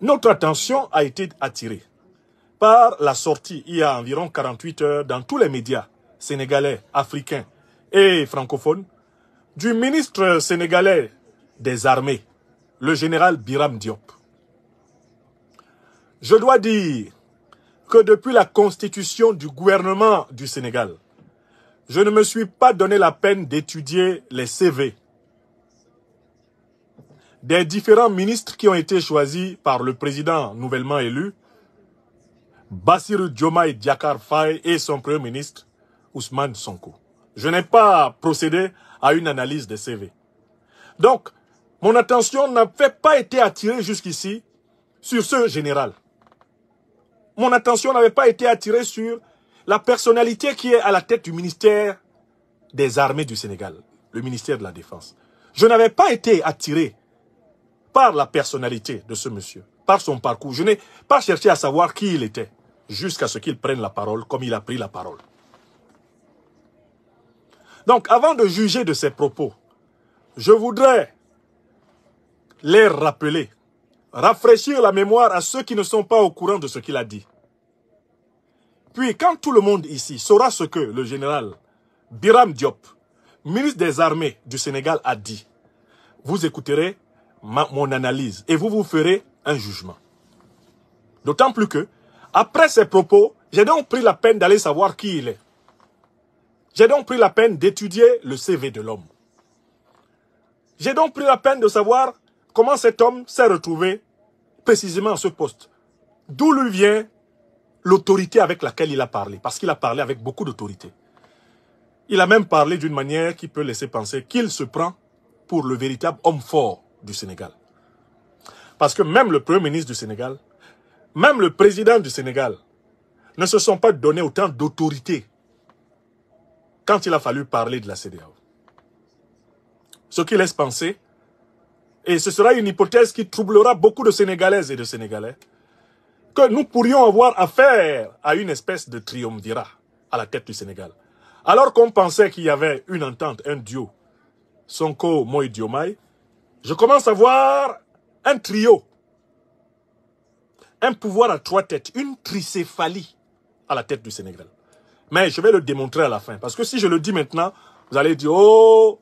Notre attention a été attirée par la sortie, il y a environ 48 heures, dans tous les médias sénégalais, africains et francophones, du ministre sénégalais des armées, le général Biram Diop. Je dois dire que depuis la constitution du gouvernement du Sénégal, je ne me suis pas donné la peine d'étudier les CV des différents ministres qui ont été choisis par le président nouvellement élu, Bassirou Diomaye Diakhar Faye, et son premier ministre, Ousmane Sonko. Je n'ai pas procédé à une analyse des CV. Donc, mon attention n'avait pas été attirée jusqu'ici sur ce général. Mon attention n'avait pas été attirée sur la personnalité qui est à la tête du ministère des armées du Sénégal, le ministère de la Défense. Je n'avais pas été attiré par la personnalité de ce monsieur, par son parcours. Je n'ai pas cherché à savoir qui il était, jusqu'à ce qu'il prenne la parole comme il a pris la parole. Donc, avant de juger de ses propos, je voudrais les rappeler, rafraîchir la mémoire à ceux qui ne sont pas au courant de ce qu'il a dit. Puis, quand tout le monde ici saura ce que le général Biram Diop, ministre des Armées du Sénégal, a dit, vous écouterez mon analyse et vous ferez un jugement. D'autant plus que, après ces propos, j'ai donc pris la peine d'aller savoir qui il est. J'ai donc pris la peine d'étudier le CV de l'homme. J'ai donc pris la peine de savoir comment cet homme s'est retrouvé précisément à ce poste. D'où lui vient l'autorité avec laquelle il a parlé. Parce qu'il a parlé avec beaucoup d'autorité. Il a même parlé d'une manière qui peut laisser penser qu'il se prend pour le véritable homme fort du Sénégal. Parce que même le Premier ministre du Sénégal, même le président du Sénégal, ne se sont pas donné autant d'autorité quand il a fallu parler de la CEDEAO. Ce qui laisse penser, et ce sera une hypothèse qui troublera beaucoup de Sénégalaises et de Sénégalais, que nous pourrions avoir affaire à une espèce de triumvirat à la tête du Sénégal. Alors qu'on pensait qu'il y avait une entente, un duo, Sonko, Moïse Diomaye, je commence à voir un trio, un pouvoir à trois têtes, une tricéphalie à la tête du Sénégal. Mais je vais le démontrer à la fin, parce que si je le dis maintenant, vous allez dire, oh,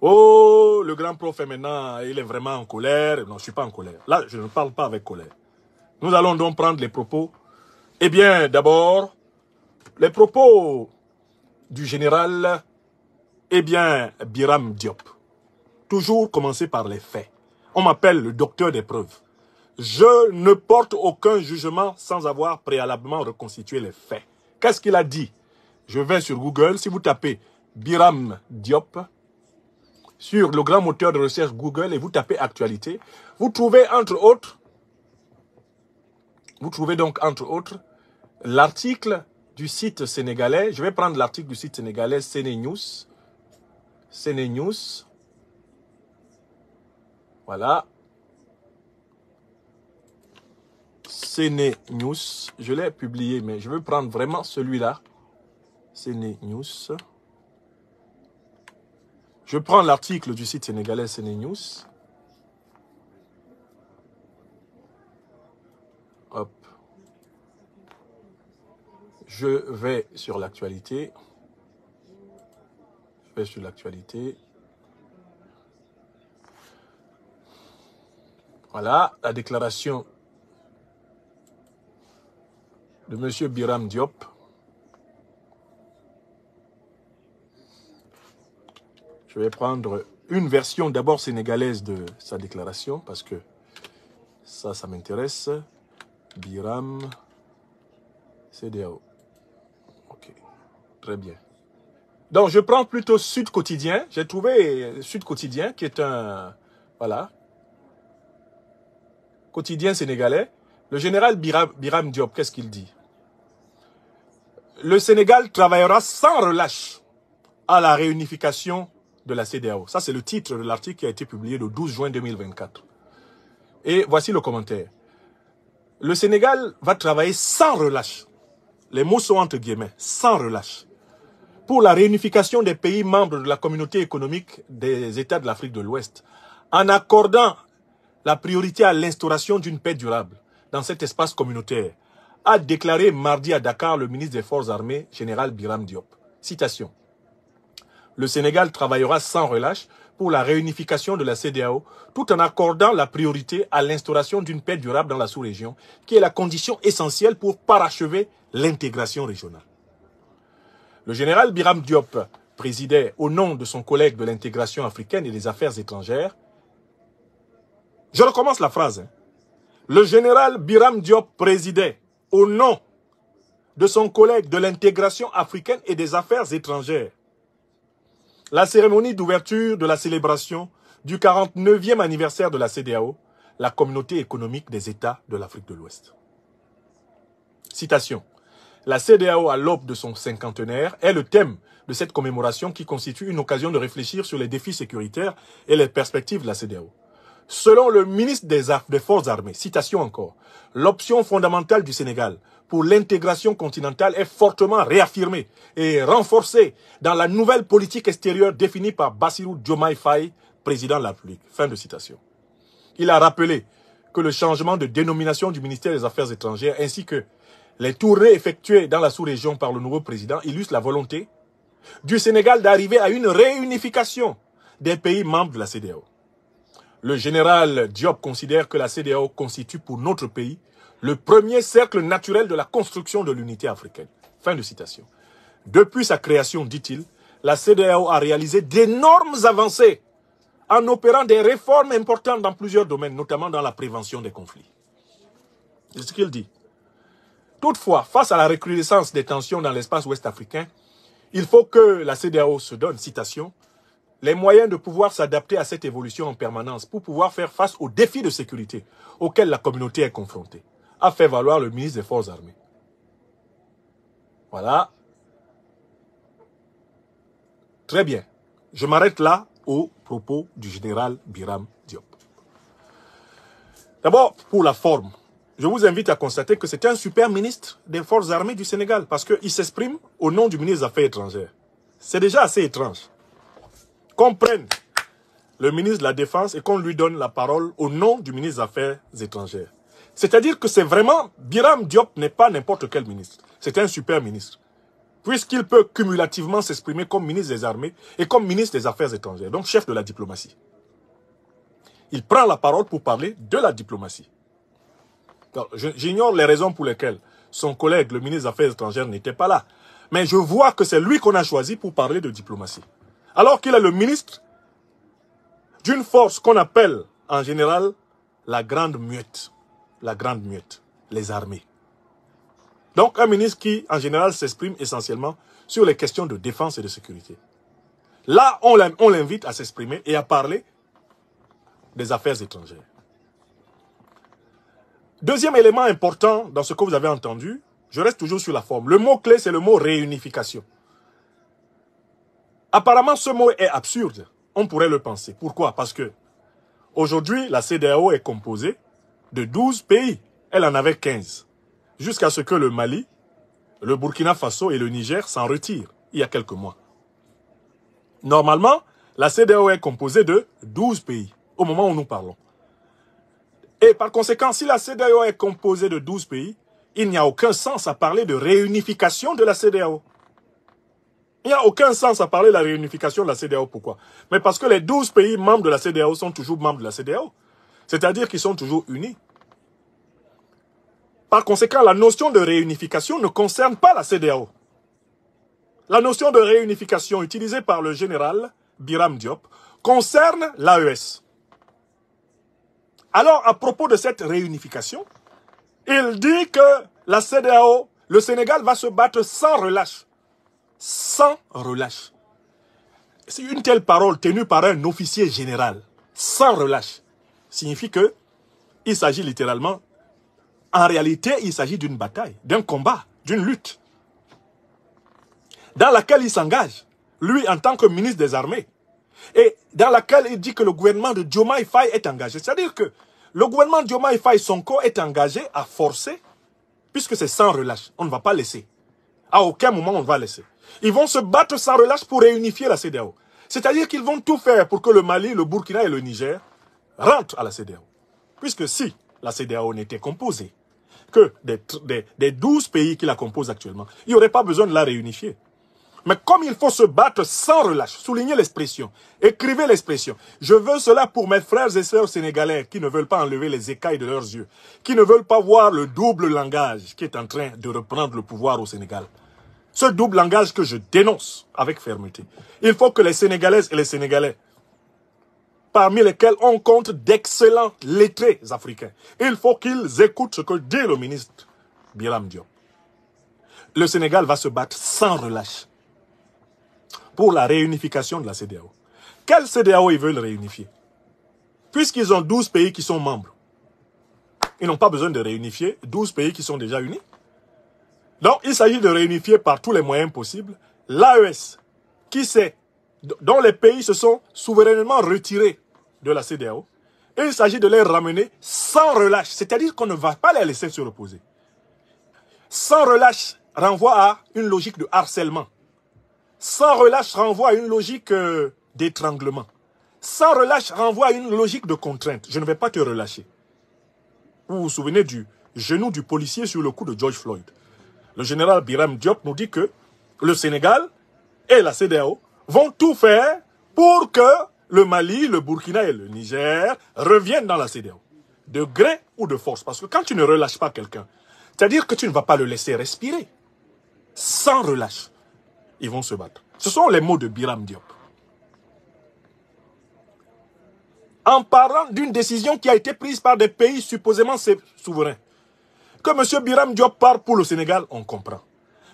le grand prof est maintenant, il est vraiment en colère. Non, je ne suis pas en colère. Là, je ne parle pas avec colère. Nous allons donc prendre les propos. Eh bien, d'abord, les propos du général, eh bien, Biram Diop. Toujours commencer par les faits. On m'appelle le docteur des preuves. Je ne porte aucun jugement sans avoir préalablement reconstitué les faits. Qu'est-ce qu'il a dit? Je vais sur Google. Si vous tapez Biram Diop sur le grand moteur de recherche Google et vous tapez actualité, vous trouvez donc entre autres l'article du site sénégalais. Je vais prendre l'article du site sénégalais CNews. Voilà. CNews. Je l'ai publié, mais je veux prendre vraiment celui-là. CNews. Je prends l'article du site sénégalais CNews. Hop. Je vais sur l'actualité. Voilà la déclaration de M. Biram Diop. Je vais prendre une version d'abord sénégalaise de sa déclaration parce que ça m'intéresse. Biram CEDEAO. Ok, très bien. Donc je prends plutôt Sud Quotidien. J'ai trouvé Sud Quotidien qui est un... Voilà. Quotidien sénégalais. Le général Biram Diop, qu'est-ce qu'il dit? Le Sénégal travaillera sans relâche à la réunification de la CEDEAO. Ça, c'est le titre de l'article qui a été publié le 12 juin 2024. Et voici le commentaire. Le Sénégal va travailler sans relâche. Les mots sont entre guillemets, sans relâche, pour la réunification des pays membres de la communauté économique des États de l'Afrique de l'Ouest, en accordant la priorité à l'instauration d'une paix durable dans cet espace communautaire, a déclaré mardi à Dakar le ministre des Forces armées, général Biram Diop. Citation. Le Sénégal travaillera sans relâche pour la réunification de la CEDEAO, tout en accordant la priorité à l'instauration d'une paix durable dans la sous-région, qui est la condition essentielle pour parachever l'intégration régionale. Le général Biram Diop présidait au nom de son collègue de l'intégration africaine et des affaires étrangères. Je recommence la phrase. Le général Biram Diop présidait au nom de son collègue de l'intégration africaine et des affaires étrangères la cérémonie d'ouverture de la célébration du 49e anniversaire de la CEDEAO, la communauté économique des États de l'Afrique de l'Ouest. Citation. La CEDEAO, à l'aube de son cinquantenaire, est le thème de cette commémoration qui constitue une occasion de réfléchir sur les défis sécuritaires et les perspectives de la CEDEAO. Selon le ministre des Forces armées, citation encore, l'option fondamentale du Sénégal pour l'intégration continentale est fortement réaffirmée et renforcée dans la nouvelle politique extérieure définie par Bassirou Diomaye Faye, président de la République. Fin de citation. Il a rappelé que le changement de dénomination du ministère des Affaires étrangères ainsi que les tournées effectuées dans la sous-région par le nouveau président illustrent la volonté du Sénégal d'arriver à une réunification des pays membres de la CEDEAO. Le général Diop considère que la CEDEAO constitue pour notre pays le premier cercle naturel de la construction de l'unité africaine. Fin de citation. Depuis sa création, dit-il, la CEDEAO a réalisé d'énormes avancées en opérant des réformes importantes dans plusieurs domaines, notamment dans la prévention des conflits. C'est ce qu'il dit. Toutefois, face à la recrudescence des tensions dans l'espace ouest africain, il faut que la CEDEAO se donne, citation, les moyens de pouvoir s'adapter à cette évolution en permanence pour pouvoir faire face aux défis de sécurité auxquels la communauté est confrontée, a fait valoir le ministre des Forces armées. Voilà. Très bien. Je m'arrête là au propos du général Biram Diop. D'abord, pour la forme, je vous invite à constater que c'est un super ministre des Forces armées du Sénégal parce qu'il s'exprime au nom du ministre des Affaires étrangères. C'est déjà assez étrange qu'on prenne le ministre de la Défense et qu'on lui donne la parole au nom du ministre des Affaires étrangères. C'est-à-dire que c'est vraiment, Biram Diop n'est pas n'importe quel ministre. C'est un super ministre. Puisqu'il peut cumulativement s'exprimer comme ministre des Armées et comme ministre des Affaires étrangères, donc chef de la diplomatie. Il prend la parole pour parler de la diplomatie. J'ignore les raisons pour lesquelles son collègue, le ministre des Affaires étrangères, n'était pas là. Mais je vois que c'est lui qu'on a choisi pour parler de diplomatie. Alors qu'il est le ministre d'une force qu'on appelle en général la grande muette. La grande muette, les armées. Donc un ministre qui en général s'exprime essentiellement sur les questions de défense et de sécurité. Là, on l'invite à s'exprimer et à parler des affaires étrangères. Deuxième élément important dans ce que vous avez entendu, je reste toujours sur la forme. Le mot-clé, c'est le mot réunification. Apparemment, ce mot est absurde. On pourrait le penser. Pourquoi? Parce que aujourd'hui, la CEDEAO est composée de 12 pays. Elle en avait 15. Jusqu'à ce que le Mali, le Burkina Faso et le Niger s'en retirent il y a quelques mois. Normalement, la CEDEAO est composée de 12 pays au moment où nous parlons. Et par conséquent, si la CEDEAO est composée de 12 pays, il n'y a aucun sens à parler de réunification de la CEDEAO. Il n'y a aucun sens à parler de la réunification de la CEDEAO. Pourquoi? Mais parce que les 12 pays membres de la CEDEAO sont toujours membres de la CEDEAO. C'est-à-dire qu'ils sont toujours unis. Par conséquent, la notion de réunification ne concerne pas la CEDEAO. La notion de réunification utilisée par le général Biram Diop concerne l'AES. Alors, à propos de cette réunification, il dit que la CEDEAO, le Sénégal va se battre sans relâche. Sans relâche. C'est une telle parole tenue par un officier général, sans relâche, signifie que il s'agit littéralement, en réalité, il s'agit d'une bataille, d'un combat, d'une lutte, dans laquelle il s'engage, lui en tant que ministre des Armées, et dans laquelle il dit que le gouvernement de Diomaye Faye est engagé. C'est-à-dire que le gouvernement de Diomaye Faye Sonko est engagé à forcer, puisque c'est sans relâche, on ne va pas laisser. À aucun moment on va laisser. Ils vont se battre sans relâche pour réunifier la CEDEAO. C'est-à-dire qu'ils vont tout faire pour que le Mali, le Burkina et le Niger rentrent à la CEDEAO. Puisque si la CEDEAO n'était composée que des 12 pays qui la composent actuellement, il n'y aurait pas besoin de la réunifier. Mais comme il faut se battre sans relâche, soulignez l'expression, écrivez l'expression. Je veux cela pour mes frères et sœurs sénégalais qui ne veulent pas enlever les écailles de leurs yeux, qui ne veulent pas voir le double langage qui est en train de reprendre le pouvoir au Sénégal. Ce double langage que je dénonce avec fermeté. Il faut que les Sénégalaises et les Sénégalais, parmi lesquels on compte d'excellents lettrés africains, il faut qu'ils écoutent ce que dit le ministre Biram Diop. Le Sénégal va se battre sans relâche pour la réunification de la CEDEAO. Quelle CEDEAO ils veulent réunifier? Puisqu'ils ont 12 pays qui sont membres, ils n'ont pas besoin de réunifier 12 pays qui sont déjà unis. Donc, il s'agit de réunifier par tous les moyens possibles l'AES, dont les pays se sont souverainement retirés de la CEDEAO. Et il s'agit de les ramener sans relâche, c'est-à-dire qu'on ne va pas les laisser se reposer. Sans relâche renvoie à une logique de harcèlement. Sans relâche renvoie à une logique d'étranglement. Sans relâche renvoie à une logique de contrainte. Je ne vais pas te relâcher. Vous vous souvenez du genou du policier sur le cou de George Floyd. Le général Biram Diop nous dit que le Sénégal et la CEDEAO vont tout faire pour que le Mali, le Burkina et le Niger reviennent dans la CEDEAO. De gré ou de force. Parce que quand tu ne relâches pas quelqu'un, c'est-à-dire que tu ne vas pas le laisser respirer. Sans relâche, ils vont se battre. Ce sont les mots de Biram Diop. En parlant d'une décision qui a été prise par des pays supposément souverains. Que M. Biram Diop part pour le Sénégal, on comprend.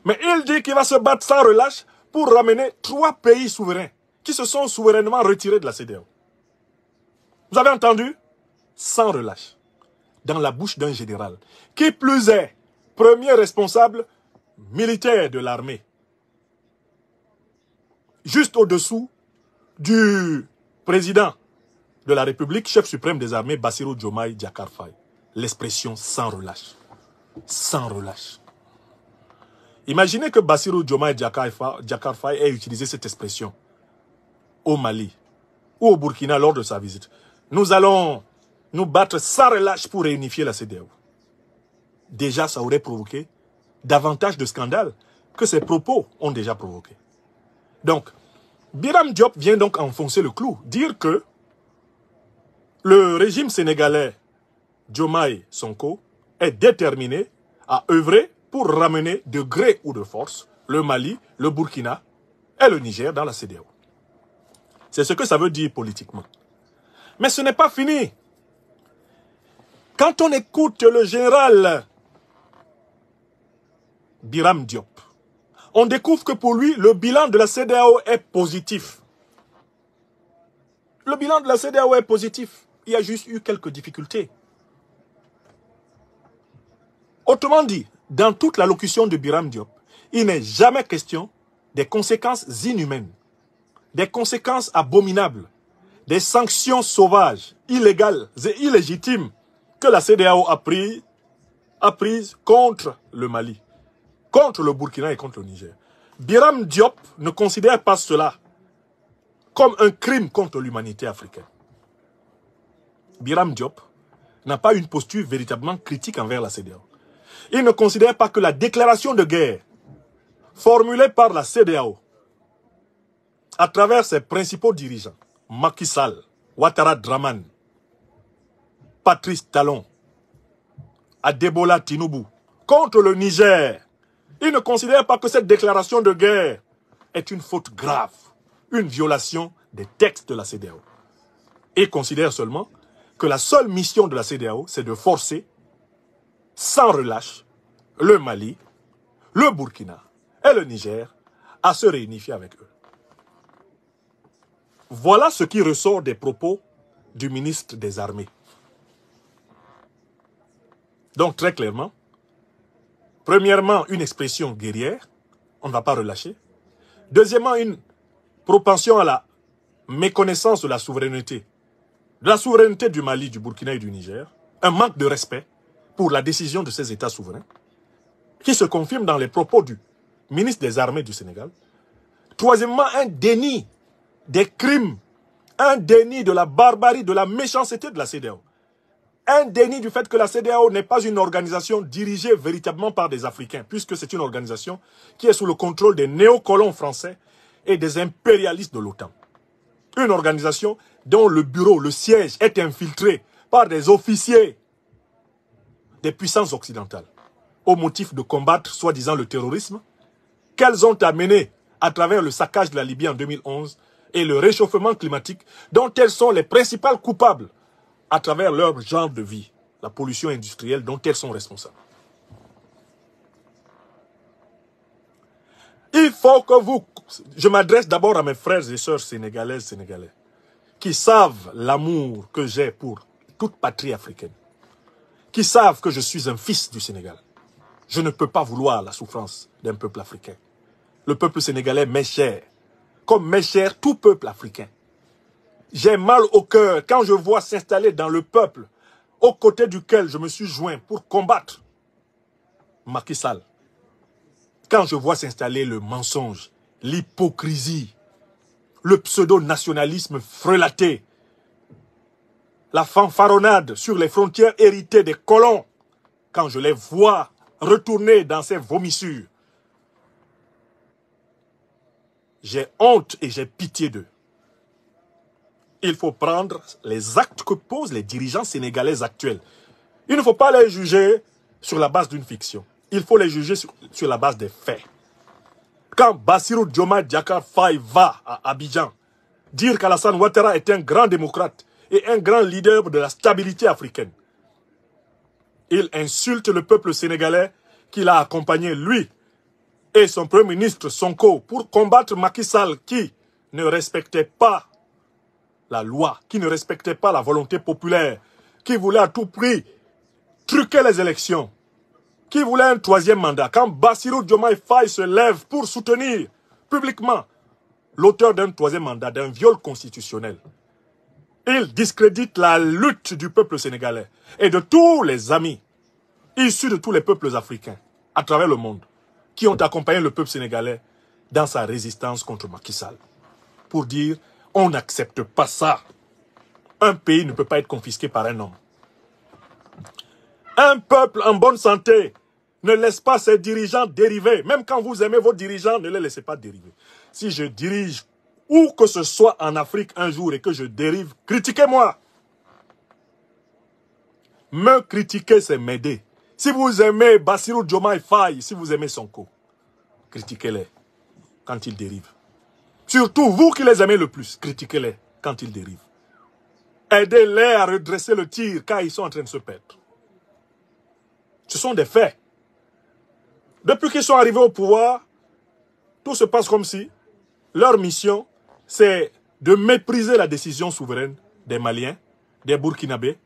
Mais il dit qu'il va se battre sans relâche pour ramener 3 pays souverains qui se sont souverainement retirés de la CEDEAO. Vous avez entendu? Sans relâche. Dans la bouche d'un général. Qui plus est, premier responsable militaire de l'armée. Juste au-dessous du président de la République, chef suprême des armées, Bassirou Diomaye Diakhar Faye. L'expression sans relâche. Sans relâche. Imaginez que Bassirou Diomaye Diakhar Faye ait utilisé cette expression au Mali ou au Burkina lors de sa visite. Nous allons nous battre sans relâche pour réunifier la CEDEAO. Déjà, ça aurait provoqué davantage de scandales que ses propos ont déjà provoqué. Donc, Biram Diop vient donc enfoncer le clou, dire que le régime sénégalais Diomaye Sonko est déterminé à œuvrer pour ramener de gré ou de force le Mali, le Burkina et le Niger dans la CEDEAO. C'est ce que ça veut dire politiquement. Mais ce n'est pas fini. Quand on écoute le général Biram Diop, on découvre que pour lui, le bilan de la CEDEAO est positif. Le bilan de la CEDEAO est positif. Il y a juste eu quelques difficultés. Autrement dit, dans toute l'allocution de Biram Diop, il n'est jamais question des conséquences inhumaines, des conséquences abominables, des sanctions sauvages, illégales et illégitimes que la CEDEAO a prises contre le Mali, contre le Burkina et contre le Niger. Biram Diop ne considère pas cela comme un crime contre l'humanité africaine. Biram Diop n'a pas une posture véritablement critique envers la CEDEAO. Il ne considère pas que la déclaration de guerre formulée par la CEDEAO à travers ses principaux dirigeants, Macky Sall, Ouattara Draman, Patrice Talon, Adebola Tinubu, contre le Niger, il ne considère pas que cette déclaration de guerre est une faute grave, une violation des textes de la CEDEAO. Il considère seulement que la seule mission de la CEDEAO, c'est de forcer, sans relâche, le Mali, le Burkina et le Niger à se réunifier avec eux. Voilà ce qui ressort des propos du ministre des Armées. Donc très clairement, premièrement, une expression guerrière, on ne va pas relâcher. Deuxièmement, une propension à la méconnaissance de la souveraineté du Mali, du Burkina et du Niger, un manque de respect pour la décision de ces États souverains, qui se confirme dans les propos du ministre des Armées du Sénégal. Troisièmement, un déni des crimes, un déni de la barbarie, de la méchanceté de la CEDEAO. un déni du fait que la CEDEAO n'est pas une organisation dirigée véritablement par des Africains, puisque c'est une organisation qui est sous le contrôle des néocolons français et des impérialistes de l'OTAN. Une organisation dont le bureau, le siège est infiltré par des officiers des puissances occidentales, au motif de combattre soi-disant le terrorisme, qu'elles ont amené à travers le saccage de la Libye en 2011 et le réchauffement climatique, dont elles sont les principales coupables à travers leur genre de vie, la pollution industrielle dont elles sont responsables. Il faut que vous... Je m'adresse d'abord à mes frères et sœurs sénégalaises, sénégalais, qui savent l'amour que j'ai pour toute patrie africaine, qui savent que je suis un fils du Sénégal. Je ne peux pas vouloir la souffrance d'un peuple africain. Le peuple sénégalais m'est cher, comme m'est cher tout peuple africain. J'ai mal au cœur quand je vois s'installer dans le peuple aux côtés duquel je me suis joint pour combattre Macky Sall. Quand je vois s'installer le mensonge, l'hypocrisie, le pseudo-nationalisme frelaté, la fanfaronnade sur les frontières héritées des colons, quand je les vois retourner dans ces vomissures, j'ai honte et j'ai pitié d'eux. Il faut prendre les actes que posent les dirigeants sénégalais actuels. Il ne faut pas les juger sur la base d'une fiction. Il faut les juger sur la base des faits. Quand Bassirou Diomaye Diakhar Faye va à Abidjan dire qu'Alassane Ouattara est un grand démocrate et un grand leader de la stabilité africaine, il insulte le peuple sénégalais qu'il a accompagné, lui et son premier ministre Sonko, pour combattre Macky Sall qui ne respectait pas la loi, qui ne respectait pas la volonté populaire, qui voulait à tout prix truquer les élections, qui voulait un troisième mandat. Quand Bassirou Diomaye Faye se lève pour soutenir publiquement l'auteur d'un troisième mandat, d'un viol constitutionnel, il discrédite la lutte du peuple sénégalais et de tous les amis issus de tous les peuples africains à travers le monde qui ont accompagné le peuple sénégalais dans sa résistance contre Macky Sall. Pour dire, on n'accepte pas ça. Un pays ne peut pas être confisqué par un homme. Un peuple en bonne santé ne laisse pas ses dirigeants dériver. Même quand vous aimez vos dirigeants, ne les laissez pas dériver. Si je dirige où que ce soit en Afrique un jour et que je dérive, critiquez-moi. Me critiquer, c'est m'aider. Si vous aimez Bassirou Diomaye Faye, si vous aimez Sonko, critiquez-les quand ils dérivent. Surtout vous qui les aimez le plus, critiquez-les quand ils dérivent. Aidez-les à redresser le tir quand ils sont en train de se perdre. Ce sont des faits. Depuis qu'ils sont arrivés au pouvoir, tout se passe comme si leur mission, c'est de mépriser la décision souveraine des Maliens, des Burkinabés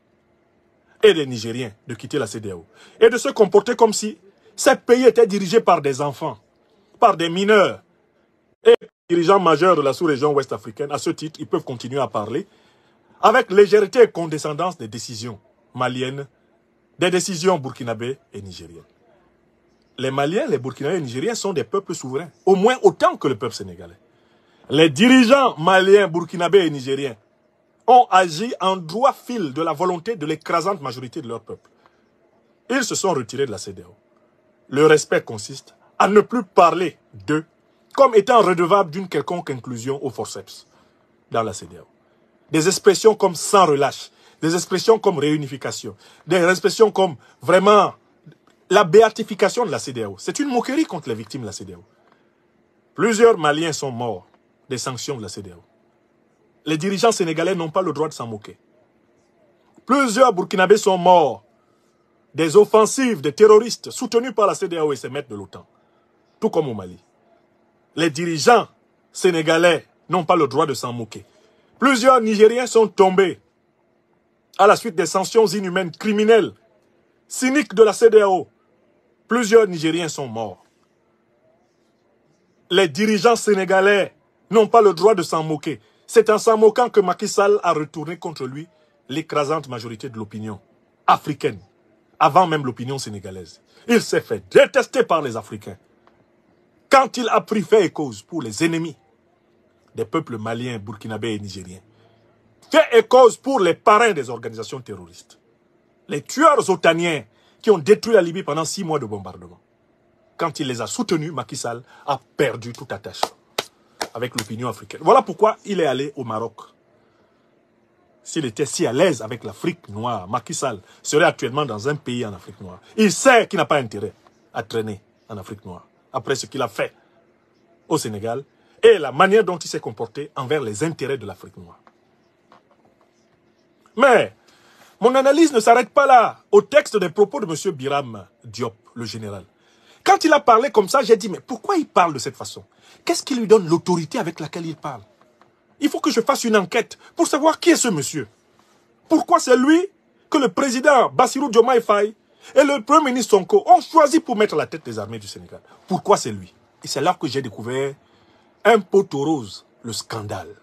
et des Nigériens de quitter la CEDEAO. Et de se comporter comme si ces pays étaient dirigés par des enfants, par des mineurs. Et les dirigeants majeurs de la sous-région ouest africaine, à ce titre, ils peuvent continuer à parler avec légèreté et condescendance des décisions maliennes, des décisions burkinabées et nigériennes. Les Maliens, les Burkinabés et les Nigériens sont des peuples souverains, au moins autant que le peuple sénégalais. Les dirigeants maliens, burkinabés et nigériens ont agi en droit fil de la volonté de l'écrasante majorité de leur peuple. Ils se sont retirés de la CEDEAO. Le respect consiste à ne plus parler d'eux comme étant redevables d'une quelconque inclusion au forceps dans la CEDEAO. Des expressions comme sans relâche, des expressions comme réunification, des expressions comme vraiment la béatification de la CEDEAO. C'est une moquerie contre les victimes de la CEDEAO. Plusieurs Maliens sont morts des sanctions de la CEDEAO. Les dirigeants sénégalais n'ont pas le droit de s'en moquer. Plusieurs Burkinabés sont morts des offensives des terroristes soutenus par la CEDEAO et ses maîtres de l'OTAN, tout comme au Mali. Les dirigeants sénégalais n'ont pas le droit de s'en moquer. Plusieurs Nigériens sont tombés à la suite des sanctions inhumaines, criminelles, cyniques de la CEDEAO. Plusieurs Nigériens sont morts. Les dirigeants sénégalais n'ont pas le droit de s'en moquer. C'est en s'en moquant que Macky Sall a retourné contre lui l'écrasante majorité de l'opinion africaine, avant même l'opinion sénégalaise. Il s'est fait détester par les Africains. Quand il a pris fait et cause pour les ennemis des peuples maliens, burkinabés et nigériens, fait et cause pour les parrains des organisations terroristes. les tueurs otaniens qui ont détruit la Libye pendant 6 mois de bombardement. Quand il les a soutenus, Macky Sall a perdu toute attache avec l'opinion africaine. Voilà pourquoi il est allé au Maroc. S'il était si à l'aise avec l'Afrique noire, Macky Sall serait actuellement dans un pays en Afrique noire. Il sait qu'il n'a pas intérêt à traîner en Afrique noire, après ce qu'il a fait au Sénégal et la manière dont il s'est comporté envers les intérêts de l'Afrique noire. Mais mon analyse ne s'arrête pas là, au texte des propos de M. Biram Diop, le général. Quand il a parlé comme ça, j'ai dit, mais pourquoi il parle de cette façon? Qu'est-ce qui lui donne l'autorité avec laquelle il parle? Il faut que je fasse une enquête pour savoir qui est ce monsieur. Pourquoi c'est lui que le président Bassirou Diomaye Faye et le premier ministre Sonko ont choisi pour mettre à la tête des armées du Sénégal? Pourquoi c'est lui? Et c'est là que j'ai découvert un poteau rose, le scandale.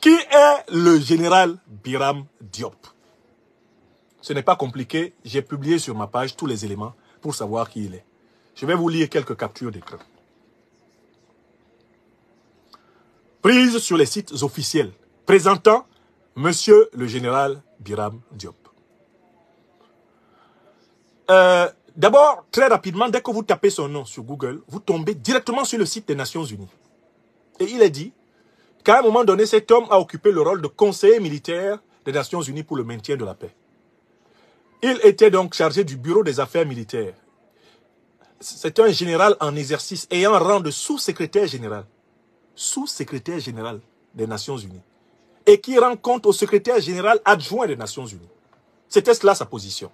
Qui est le général Biram Diop? Ce n'est pas compliqué, j'ai publié sur ma page tous les éléments pour savoir qui il est. Je vais vous lire quelques captures d'écran. Prises sur les sites officiels présentant Monsieur le général Biram Diop. D'abord, très rapidement, dès que vous tapez son nom sur Google, vous tombez directement sur le site des Nations Unies. Et il est dit qu'à un moment donné, cet homme a occupé le rôle de conseiller militaire des Nations Unies pour le maintien de la paix. Il était donc chargé du bureau des affaires militaires. C'est un général en exercice ayant rang de sous-secrétaire général. Sous-secrétaire général des Nations Unies. Et qui rend compte au secrétaire général adjoint des Nations Unies. C'était cela sa position.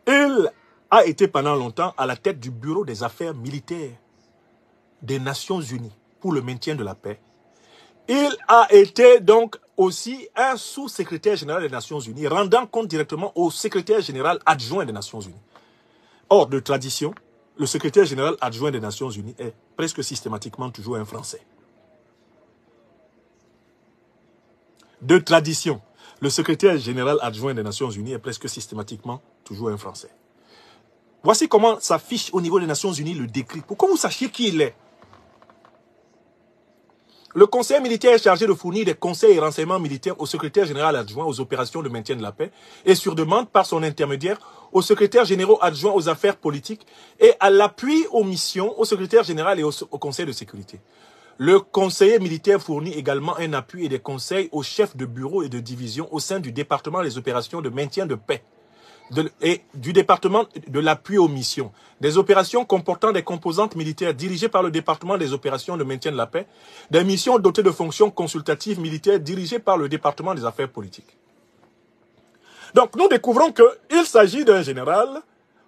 Il a été pendant longtemps à la tête du bureau des affaires militaires des Nations Unies pour le maintien de la paix. Il a été donc aussi un sous-secrétaire général des Nations Unies, rendant compte directement au secrétaire général adjoint des Nations Unies. Or, de tradition, le secrétaire général adjoint des Nations Unies est presque systématiquement toujours un Français. De tradition, le secrétaire général adjoint des Nations Unies est presque systématiquement toujours un Français. Voici comment sa fiche au niveau des Nations Unies le décrit, pour que vous sachiez qui il est. Le conseiller militaire est chargé de fournir des conseils et renseignements militaires au secrétaire général adjoint aux opérations de maintien de la paix et sur demande par son intermédiaire au secrétaire général adjoint aux affaires politiques et à l'appui aux missions au secrétaire général et au conseil de sécurité. Le conseiller militaire fournit également un appui et des conseils aux chefs de bureau et de division au sein du département des opérations de maintien de paix et du département de l'appui aux missions, des opérations comportant des composantes militaires dirigées par le département des opérations de maintien de la paix, des missions dotées de fonctions consultatives militaires dirigées par le département des affaires politiques. Donc nous découvrons qu'il s'agit d'un général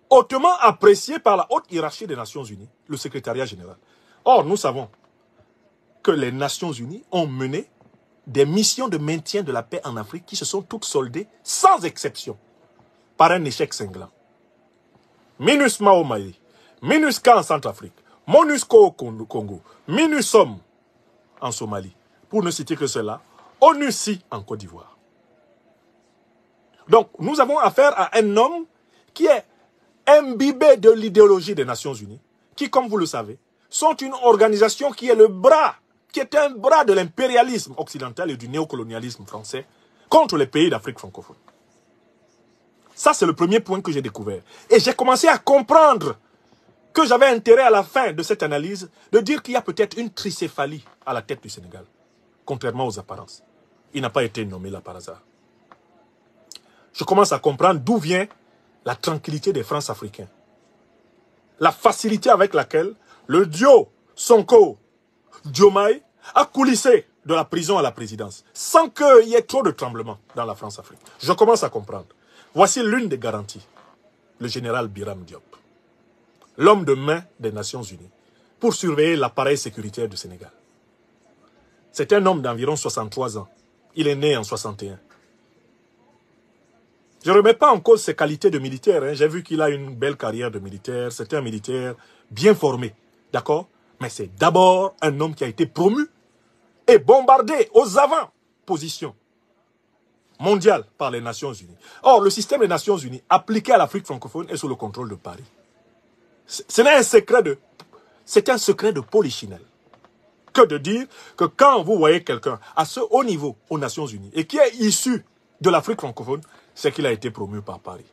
hautement apprécié par la haute hiérarchie des Nations Unies, le secrétariat général. Or, nous savons que les Nations Unies ont mené des missions de maintien de la paix en Afrique qui se sont toutes soldées, sans exception, par un échec cinglant. MINUSMA au Mali, MINUSCA en Centrafrique, MONUSCO au Congo, MINUSOM en Somalie, pour ne citer que cela, ONUCI en Côte d'Ivoire. Donc, nous avons affaire à un homme qui est imbibé de l'idéologie des Nations Unies, qui, comme vous le savez, sont une organisation qui est le bras, qui est un bras de l'impérialisme occidental et du néocolonialisme français contre les pays d'Afrique francophone. Ça, c'est le premier point que j'ai découvert. Et j'ai commencé à comprendre que j'avais intérêt à la fin de cette analyse de dire qu'il y a peut-être une tricéphalie à la tête du Sénégal, contrairement aux apparences. Il n'a pas été nommé là par hasard. Je commence à comprendre d'où vient la tranquillité des France-Africains. La facilité avec laquelle le duo Sonko-Diomaye a coulissé de la prison à la présidence, sans qu'il y ait trop de tremblements dans la France-Afrique. Je commence à comprendre. Voici l'une des garanties. Le général Biram Diop, l'homme de main des Nations Unies, pour surveiller l'appareil sécuritaire du Sénégal. C'est un homme d'environ 63 ans. Il est né en 61. Je ne remets pas en cause ses qualités de militaire. Hein. J'ai vu qu'il a une belle carrière de militaire. C'est un militaire bien formé. D'accord? Mais c'est d'abord un homme qui a été promu et bombardé aux avant-positions mondiales par les Nations Unies. Or, le système des Nations Unies appliqué à l'Afrique francophone est sous le contrôle de Paris. Ce n'est un secret de... C'est un secret de polichinelle que de dire que quand vous voyez quelqu'un à ce haut niveau aux Nations Unies et qui est issu de l'Afrique francophone, c'est qu'il a été promu par Paris.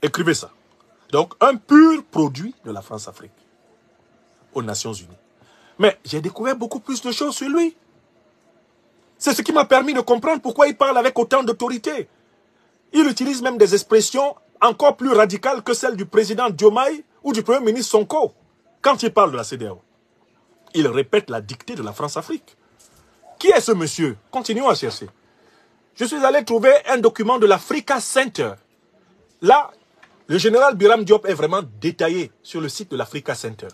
Écrivez ça. Donc, un pur produit de la France-Afrique aux Nations Unies. Mais j'ai découvert beaucoup plus de choses sur lui. C'est ce qui m'a permis de comprendre pourquoi il parle avec autant d'autorité. Il utilise même des expressions encore plus radicales que celles du président Diomaye ou du premier ministre Sonko quand il parle de la CEDEAO. Il répète la dictée de la France-Afrique. Qui est ce monsieur? Continuons à chercher. Je suis allé trouver un document de l'Africa Center. Là, le général Biram Diop est vraiment détaillé sur le site de l'Africa Center.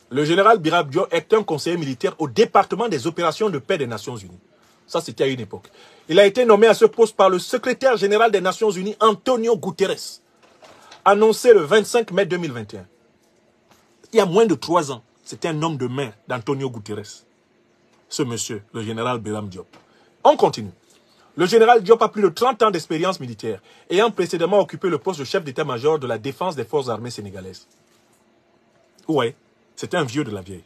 Le général Biram Diop est un conseiller militaire au département des opérations de paix des Nations Unies. Ça, c'était à une époque. Il a été nommé à ce poste par le secrétaire général des Nations Unies, Antonio Guterres, annoncé le 25 mai 2021. Il y a moins de 3 ans, c'était un homme de main d'Antonio Guterres. Ce monsieur, le général Biram Diop. On continue. Le général Diop a plus de 30 ans d'expérience militaire, ayant précédemment occupé le poste de chef d'état-major de la défense des forces armées sénégalaises. Ouais, c'était un vieux de la vieille.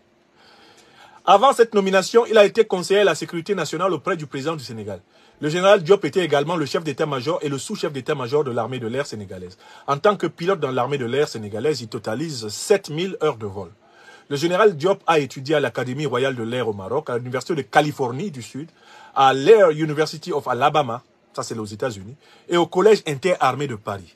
Avant cette nomination, il a été conseiller à la sécurité nationale auprès du président du Sénégal. Le général Diop était également le chef d'état-major et le sous-chef d'état-major de l'armée de l'air sénégalaise. En tant que pilote dans l'armée de l'air sénégalaise, il totalise 7000 heures de vol. Le général Diop a étudié à l'Académie royale de l'air au Maroc, à l'Université de Californie du Sud, à l'Air University of Alabama, ça c'est aux États-Unis, et au Collège interarmé de Paris.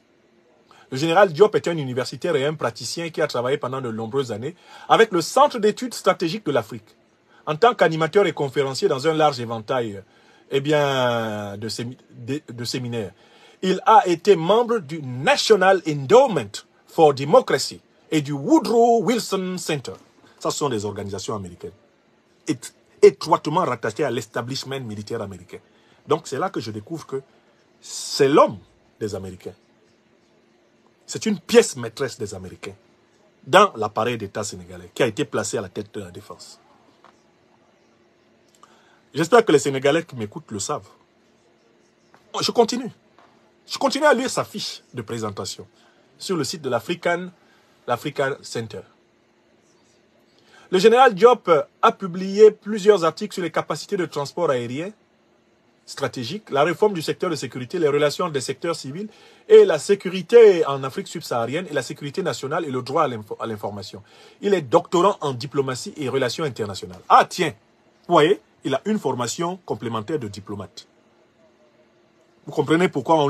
Le général Diop est un universitaire et un praticien qui a travaillé pendant de nombreuses années avec le Centre d'études stratégiques de l'Afrique. En tant qu'animateur et conférencier dans un large éventail de séminaires, il a été membre du National Endowment for Democracy et du Woodrow Wilson Center. Ça, ce sont des organisations américaines, étroitement rattachées à l'establishment militaire américain. Donc, c'est là que je découvre que c'est l'homme des Américains. C'est une pièce maîtresse des Américains dans l'appareil d'État sénégalais qui a été placé à la tête de la défense. J'espère que les Sénégalais qui m'écoutent le savent. Je continue. Je continue à lire sa fiche de présentation sur le site de l'African Center. Le général Diop a publié plusieurs articles sur les capacités de transport aérien stratégique, la réforme du secteur de sécurité, les relations des secteurs civils et la sécurité en Afrique subsaharienne et la sécurité nationale et le droit à l'information. Il est doctorant en diplomatie et relations internationales. Ah tiens, vous voyez, il a une formation complémentaire de diplomate. Vous comprenez pourquoi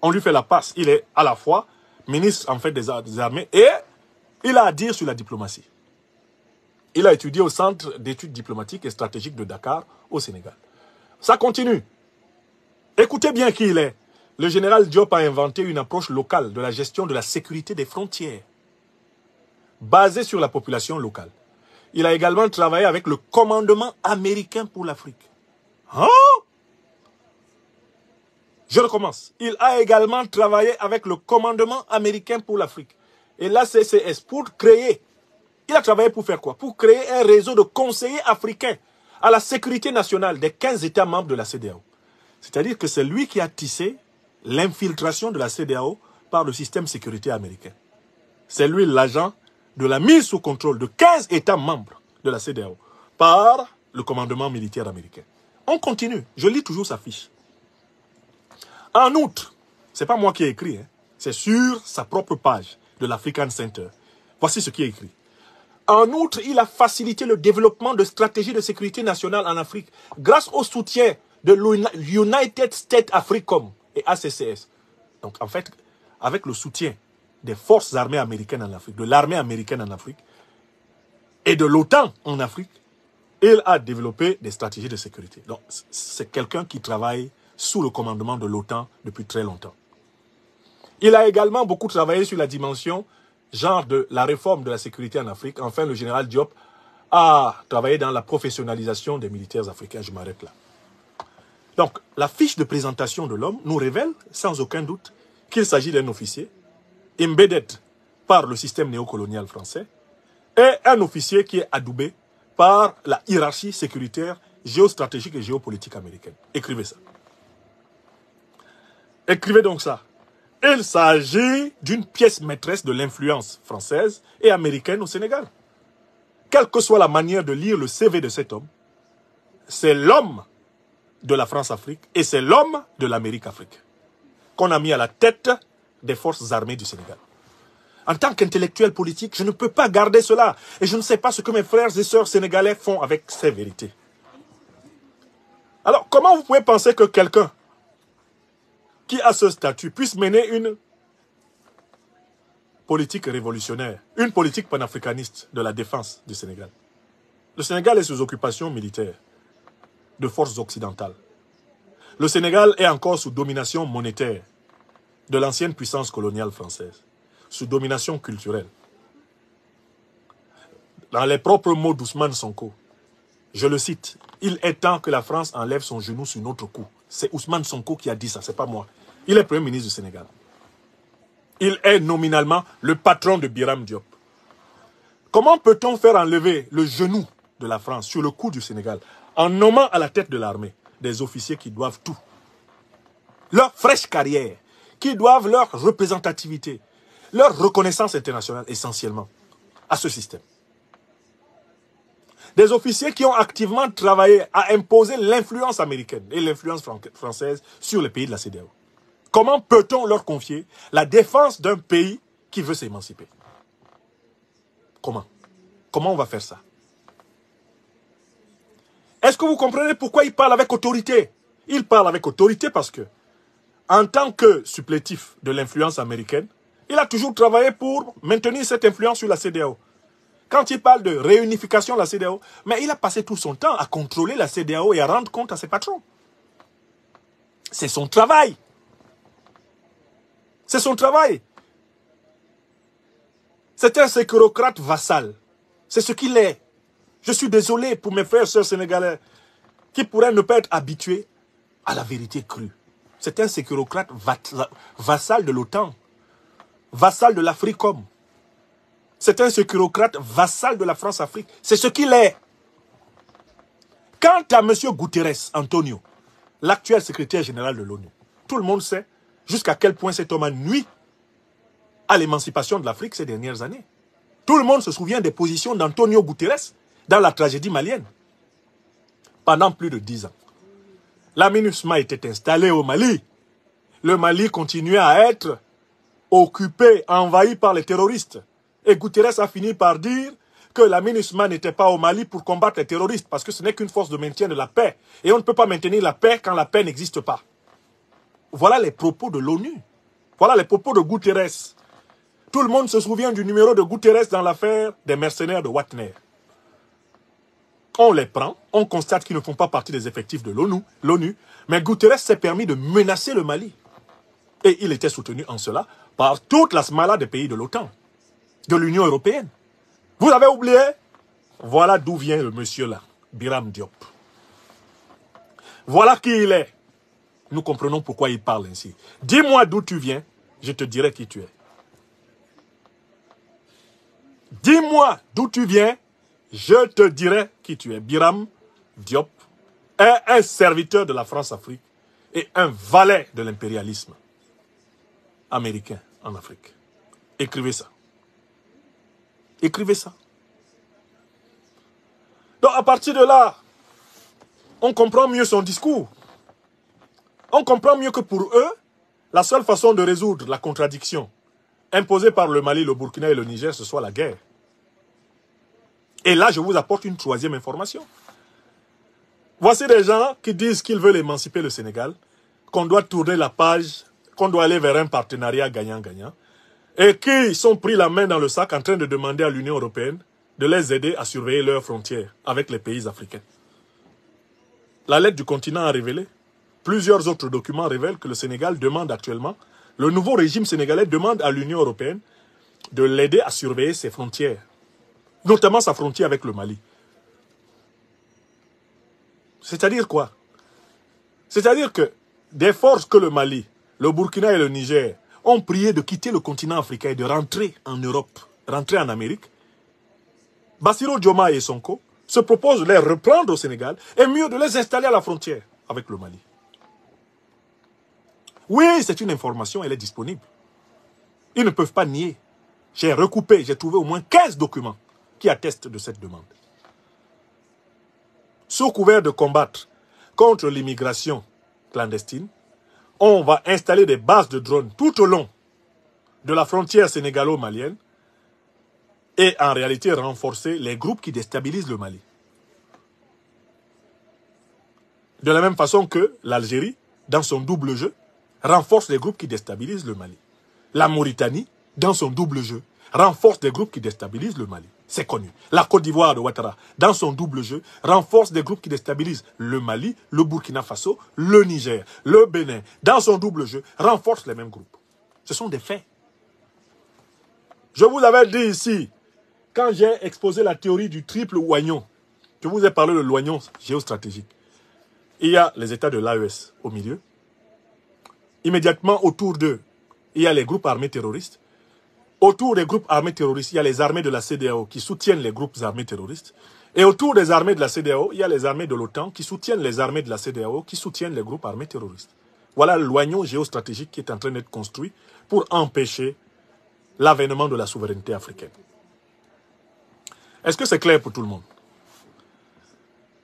on lui fait la passe. Il est à la fois ministre en fait des armées et il a à dire sur la diplomatie. Il a étudié au Centre d'études diplomatiques et stratégiques de Dakar, au Sénégal. Ça continue. Écoutez bien qui il est. Le général Diop a inventé une approche locale de la gestion de la sécurité des frontières, basée sur la population locale. Il a également travaillé avec le commandement américain pour l'Afrique. Hein? Je recommence. Il a également travaillé avec le commandement américain pour l'Afrique. Et l'ACCS pour créer. Il a travaillé pour faire quoi? Pour créer un réseau de conseillers africains à la sécurité nationale des 15 États membres de la CEDEAO. C'est-à-dire que c'est lui qui a tissé l'infiltration de la CEDEAO par le système de sécurité américain. C'est lui l'agent de la mise sous contrôle de 15 États membres de la CEDEAO par le commandement militaire américain. On continue. Je lis toujours sa fiche. En outre, ce n'est pas moi qui ai écrit, hein, c'est sur sa propre page de l'African Center. Voici ce qui est écrit. En outre, il a facilité le développement de stratégies de sécurité nationale en Afrique grâce au soutien de l'United States AFRICOM et ACCS. Donc, en fait, avec le soutien des forces armées américaines en Afrique, de l'armée américaine en Afrique et de l'OTAN en Afrique, il a développé des stratégies de sécurité. Donc, c'est quelqu'un qui travaille sous le commandement de l'OTAN depuis très longtemps. Il a également beaucoup travaillé sur la dimension genre de la réforme de la sécurité en Afrique. Enfin, le général Diop a travaillé dans la professionnalisation des militaires africains. Je m'arrête là. Donc, la fiche de présentation de l'homme nous révèle, sans aucun doute, qu'il s'agit d'un officier embedded par le système néocolonial français et un officier qui est adoubé par la hiérarchie sécuritaire, géostratégique et géopolitique américaine. Écrivez ça. Écrivez donc ça. Il s'agit d'une pièce maîtresse de l'influence française et américaine au Sénégal. quelle que soit la manière de lire le CV de cet homme, c'est l'homme de la France-Afrique et c'est l'homme de l'Amérique-Afrique qu'on a mis à la tête des forces armées du Sénégal. En tant qu'intellectuel politique, je ne peux pas garder cela. Et je ne sais pas ce que mes frères et sœurs sénégalais font avec ces vérités. Alors, comment vous pouvez penser que quelqu'un qui a ce statut puisse mener une politique révolutionnaire, une politique panafricaniste de la défense du Sénégal? Le Sénégal est sous occupation militaire de forces occidentales. Le Sénégal est encore sous domination monétaire de l'ancienne puissance coloniale française, sous domination culturelle. Dans les propres mots d'Ousmane Sonko, je le cite, « Il est temps que la France enlève son genou sur notre cou ». C'est Ousmane Sonko qui a dit ça, c'est pas moi. Il est Premier ministre du Sénégal. Il est nominalement le patron de Biram Diop. Comment peut-on faire enlever le genou de la France sur le cou du Sénégal en nommant à la tête de l'armée des officiers qui doivent tout? Leur fraîche carrière, qui doivent leur représentativité, leur reconnaissance internationale essentiellement à ce système. Des officiers qui ont activement travaillé à imposer l'influence américaine et l'influence française sur les pays de la CEDEAO. Comment peut-on leur confier la défense d'un pays qui veut s'émanciper? Comment? Comment on va faire ça? Est-ce que vous comprenez pourquoi il parle avec autorité? Il parle avec autorité parce que, en tant que supplétif de l'influence américaine, il a toujours travaillé pour maintenir cette influence sur la CEDEAO. Quand il parle de réunification de la CEDEAO, mais il a passé tout son temps à contrôler la CEDEAO et à rendre compte à ses patrons. C'est son travail. C'est son travail. C'est un sécurocrate vassal. C'est ce qu'il est. Je suis désolé pour mes frères et sœurs sénégalais qui pourraient ne pas être habitués à la vérité crue. C'est un sécurocrate vassal de l'OTAN, vassal de l'Africom. C'est un sécurocrate vassal de la France-Afrique. C'est ce qu'il est. Quant à M. Guterres Antonio, l'actuel secrétaire général de l'ONU, tout le monde sait jusqu'à quel point cet homme a nui à l'émancipation de l'Afrique ces dernières années. Tout le monde se souvient des positions d'Antonio Guterres dans la tragédie malienne. Pendant plus de 10 ans, la MINUSMA était installée au Mali. Le Mali continuait à être occupé, envahi par les terroristes. Et Guterres a fini par dire que la MINUSMA n'était pas au Mali pour combattre les terroristes, parce que ce n'est qu'une force de maintien de la paix. Et on ne peut pas maintenir la paix quand la paix n'existe pas. Voilà les propos de l'ONU. Voilà les propos de Guterres. Tout le monde se souvient du numéro de Guterres dans l'affaire des mercenaires de Wagner. On les prend, on constate qu'ils ne font pas partie des effectifs de l'ONU, mais Guterres s'est permis de menacer le Mali. Et il était soutenu en cela par toute la smala des pays de l'OTAN, de l'Union européenne. Vous avez oublié? Voilà d'où vient le monsieur là, Biram Diop. Voilà qui il est. Nous comprenons pourquoi il parle ainsi. Dis-moi d'où tu viens, je te dirai qui tu es. Dis-moi d'où tu viens, je te dirai qui tu es. Biram Diop est un serviteur de la France-Afrique et un valet de l'impérialisme américain en Afrique. Écrivez ça. Écrivez ça. Donc à partir de là, on comprend mieux son discours. On comprend mieux que pour eux, la seule façon de résoudre la contradiction imposée par le Mali, le Burkina et le Niger, ce soit la guerre. Et là, je vous apporte une troisième information. Voici des gens qui disent qu'ils veulent émanciper le Sénégal, qu'on doit tourner la page, qu'on doit aller vers un partenariat gagnant-gagnant, et qui sont pris la main dans le sac en train de demander à l'Union européenne de les aider à surveiller leurs frontières avec les pays africains. La lettre du continent a révélé. Plusieurs autres documents révèlent que le Sénégal demande actuellement, le nouveau régime sénégalais demande à l'Union européenne de l'aider à surveiller ses frontières, notamment sa frontière avec le Mali. C'est-à-dire quoi? C'est-à-dire que des forces que le Mali, le Burkina et le Niger ont prié de quitter le continent africain et de rentrer en Europe, rentrer en Amérique, Bassirou Diomaye et Sonko se proposent de les reprendre au Sénégal et mieux de les installer à la frontière avec le Mali. Oui, c'est une information, elle est disponible. Ils ne peuvent pas nier. J'ai recoupé, j'ai trouvé au moins 15 documents qui attestent de cette demande. Sous couvert de combattre contre l'immigration clandestine, on va installer des bases de drones tout au long de la frontière sénégalo-malienne et en réalité renforcer les groupes qui déstabilisent le Mali. De la même façon que l'Algérie, dans son double jeu, renforce les groupes qui déstabilisent le Mali. La Mauritanie, dans son double jeu, renforce des groupes qui déstabilisent le Mali. C'est connu. La Côte d'Ivoire de Ouattara, dans son double jeu, renforce des groupes qui déstabilisent le Mali, le Burkina Faso, le Niger, le Bénin. Dans son double jeu, renforce les mêmes groupes. Ce sont des faits. Je vous avais dit ici, quand j'ai exposé la théorie du triple oignon, je vous ai parlé de l'oignon géostratégique. Il y a les États de l'AES au milieu. Immédiatement autour d'eux, il y a les groupes armés terroristes. Autour des groupes armés terroristes, il y a les armées de la CEDEAO qui soutiennent les groupes armés terroristes. Et autour des armées de la CEDEAO, il y a les armées de l'OTAN qui soutiennent les armées de la CEDEAO, qui soutiennent les groupes armés terroristes. Voilà l'oignon géostratégique qui est en train d'être construit pour empêcher l'avènement de la souveraineté africaine. Est-ce que c'est clair pour tout le monde?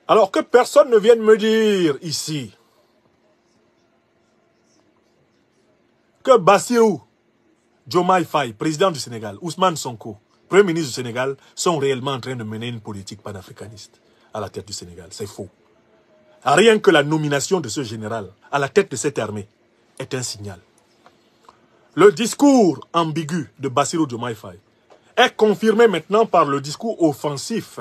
Alors que personne ne vienne me dire ici que Bassirou Diomaye Faye, président du Sénégal, Ousmane Sonko, premier ministre du Sénégal, sont réellement en train de mener une politique panafricaniste à la tête du Sénégal. C'est faux. Rien que la nomination de ce général à la tête de cette armée est un signal. Le discours ambigu de Bassirou Diomaye Faye est confirmé maintenant par le discours offensif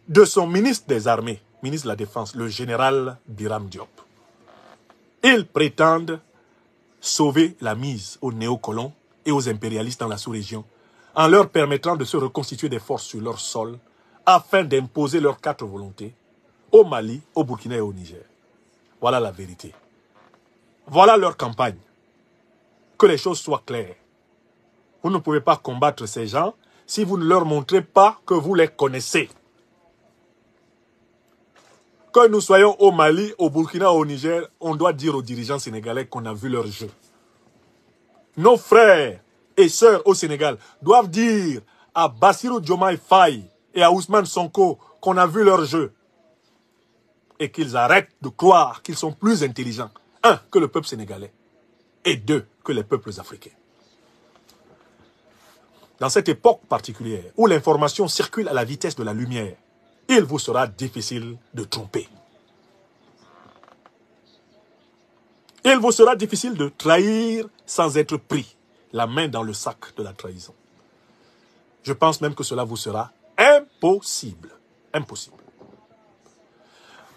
de son ministre des Armées, ministre de la Défense, le général Biram Diop. Ils prétendent sauver la mise aux néocolons et aux impérialistes dans la sous-région en leur permettant de se reconstituer des forces sur leur sol afin d'imposer leurs 4 volontés au Mali, au Burkina et au Niger. Voilà la vérité. Voilà leur campagne. Que les choses soient claires. Vous ne pouvez pas combattre ces gens si vous ne leur montrez pas que vous les connaissez. Que nous soyons au Mali, au Burkina, au Niger, on doit dire aux dirigeants sénégalais qu'on a vu leur jeu. Nos frères et sœurs au Sénégal doivent dire à Bassirou Diomaye Faye et à Ousmane Sonko qu'on a vu leur jeu. Et qu'ils arrêtent de croire qu'ils sont plus intelligents, 1, que le peuple sénégalais, et 2, que les peuples africains. Dans cette époque particulière, où l'information circule à la vitesse de la lumière, il vous sera difficile de tromper. Il vous sera difficile de trahir sans être pris, la main dans le sac de la trahison. Je pense même que cela vous sera impossible. Impossible.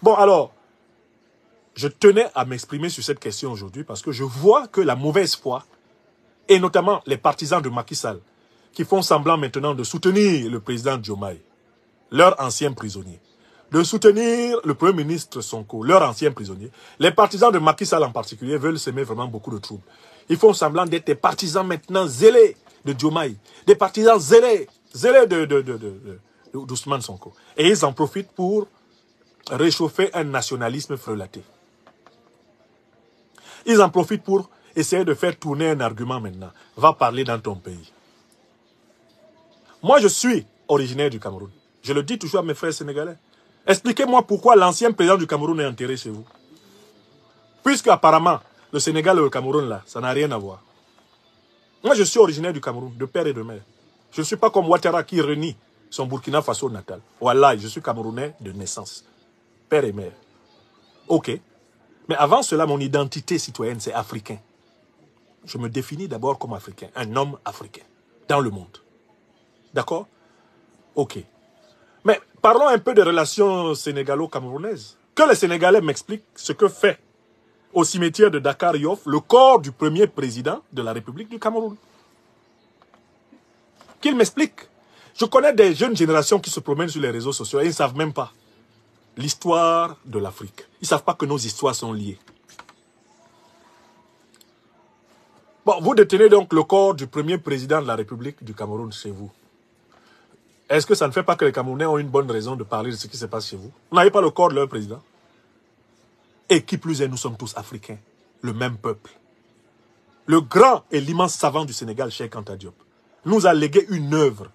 Bon, alors, je tenais à m'exprimer sur cette question aujourd'hui parce que je vois que la mauvaise foi, et notamment les partisans de Macky Sall, qui font semblant maintenant de soutenir le président Diomaye, leur ancien prisonnier, de soutenir le Premier ministre Sonko, leur ancien prisonnier. Les partisans de Macky Sall en particulier veulent semer vraiment beaucoup de troubles. Ils font semblant d'être des partisans maintenant zélés de Diomaye, des partisans zélés d'Ousmane Sonko. Et ils en profitent pour réchauffer un nationalisme frelaté. Ils en profitent pour essayer de faire tourner un argument maintenant. Va parler dans ton pays. Moi, je suis originaire du Cameroun. Je le dis toujours à mes frères sénégalais. Expliquez-moi pourquoi l'ancien président du Cameroun est enterré chez vous. Puisque apparemment, le Sénégal et le Cameroun, là, ça n'a rien à voir. Moi, je suis originaire du Cameroun, de père et de mère. Je ne suis pas comme Ouattara qui renie son Burkina Faso natal. Voilà, je suis Camerounais de naissance. Père et mère. Ok. Mais avant cela, mon identité citoyenne, c'est africain. Je me définis d'abord comme africain, un homme africain, dans le monde. D'accord? Ok. Mais parlons un peu des relations sénégalo-camerounaises. Que les Sénégalais m'expliquent ce que fait au cimetière de Dakar-Yoff le corps du premier président de la République du Cameroun. Qu'ils m'expliquent. Je connais des jeunes générations qui se promènent sur les réseaux sociaux et ils ne savent même pas l'histoire de l'Afrique. Ils ne savent pas que nos histoires sont liées. Bon, vous détenez donc le corps du premier président de la République du Cameroun chez vous. Est-ce que ça ne fait pas que les Camerounais ont une bonne raison de parler de ce qui se passe chez vous? Vous n'avez pas le corps de leur président? Et qui plus est, nous sommes tous africains, le même peuple. Le grand et l'immense savant du Sénégal, Cheikh Anta Diop, nous a légué une œuvre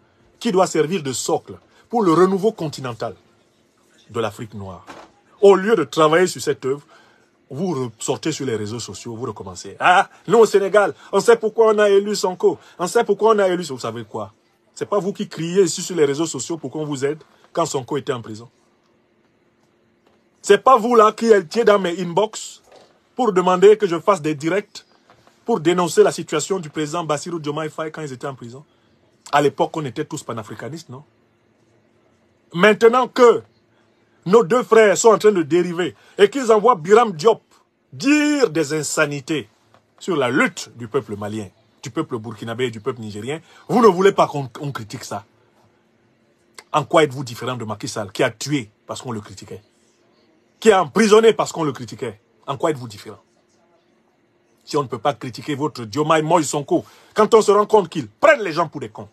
qui doit servir de socle pour le renouveau continental de l'Afrique noire. Au lieu de travailler sur cette œuvre, vous sortez sur les réseaux sociaux, vous recommencez. Ah, nous au Sénégal, on sait pourquoi on a élu Sonko, on sait pourquoi on a élu... Vous savez quoi? C'est pas vous qui criez ici sur les réseaux sociaux pour qu'on vous aide quand Sonko était en prison. C'est pas vous là qui étiez dans mes inbox pour demander que je fasse des directs pour dénoncer la situation du président Bassirou Diomaye Faye quand ils étaient en prison. À l'époque, on était tous panafricanistes, non? Maintenant que nos deux frères sont en train de dériver et qu'ils envoient Biram Diop dire des insanités sur la lutte du peuple malien, du peuple burkinabé et du peuple nigérien, vous ne voulez pas qu'on critique ça. En quoi êtes-vous différent de Macky Sall, qui a tué parce qu'on le critiquait, qui a emprisonné parce qu'on le critiquait? En quoi êtes-vous différent? Si on ne peut pas critiquer votre Diomaye Moïse Sonko, quand on se rend compte qu'ils prennent les gens pour des cons.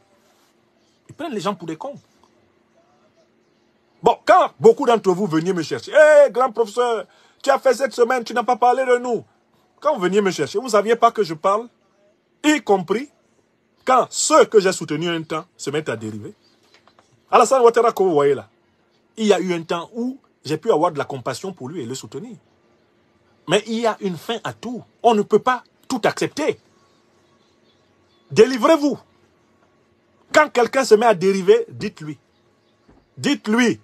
Ils prennent les gens pour des cons. Bon, quand beaucoup d'entre vous veniez me chercher, hé, grand professeur, tu as fait cette semaine, tu n'as pas parlé de nous. Quand vous veniez me chercher, vous ne saviez pas que je parle, y compris quand ceux que j'ai soutenus un temps se mettent à dériver. Alassane Ouattara, que vous voyez là, il y a eu un temps où j'ai pu avoir de la compassion pour lui et le soutenir. Mais il y a une fin à tout. On ne peut pas tout accepter. Délivrez-vous. Quand quelqu'un se met à dériver, dites-lui. Dites-lui.